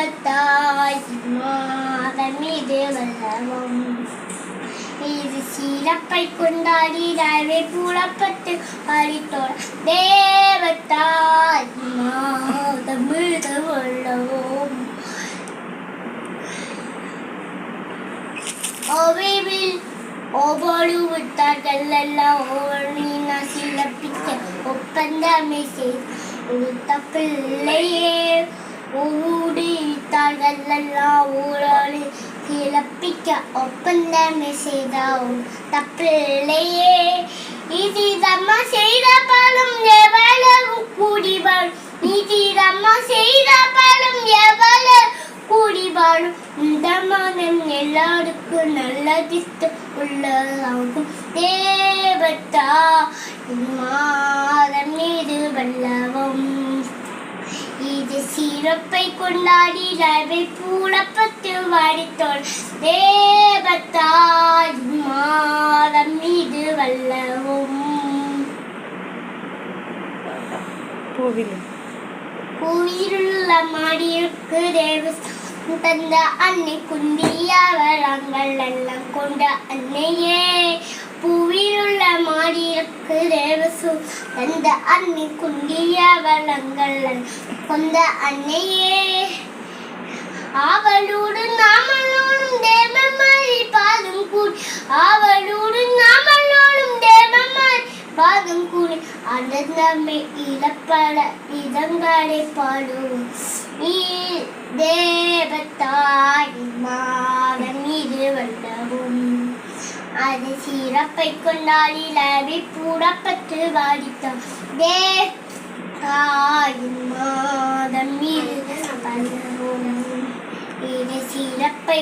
தேவதாய் மாதம் இது வல்லவம் இது சிறப்பை கொண்டாடி ரவை புறப்பட்டு அடித்தோட தேவதாய் மாதம் இது வல்லவம் ஓவிவில் ஒவ்வொரு விட்டார்கள் எல்லாம் ஒவ்வொரு சிறப்பிக்க ஒப்பந்தமே செய்து தப்பில்லையே ஊடித்தார்கள் எல்லாம் ஊழல் சிறப்பிக்க ஒப்பந்தமே செய்த தப்பில்லையே இது தம்மா செய்த பலம் எவ்வளவு கூடிவாள் இது தம்மா செய்த பலம் எவ்வளவு கூடிவாழும் இந்த மனம் எல்லாருக்கும் நல்லதித்து உள்ளதாகும் தேவதா மாதம் இது வல்லவம் இது சிறப்பை கொண்டாடி ரவை பூலப்பத்து வாடித்தோள் தேவதா மாதம் இது வல்லவம் கோவிலுள்ள மாடியிற்கு தேவஸ்தானம் தந்த அன்னை குந்தியவரங்கள் எல்லாம் கொண்ட அன்னையே பூவிலுள்ள மாடியிற்கு தேவசு தந்த அன்னை குந்தியவரங்கள் கொண்ட அன்னையே அவளோடு நாமளோடும் தேவமாரி பாதம் கூடி அவளோடு நாமளோடும் தேவமாரி பாதம் கூடி அனந்தமே இழப்பட இதங்களை பாடுவோம் தேவதாய் மாதம் இது வல்லவும் அது சிறப்பை கொண்டாடி ரவி புறப்பட்டு வாடித்தோம் தேவதாய் மாதம் இது வல்லவும் இது சிறப்பை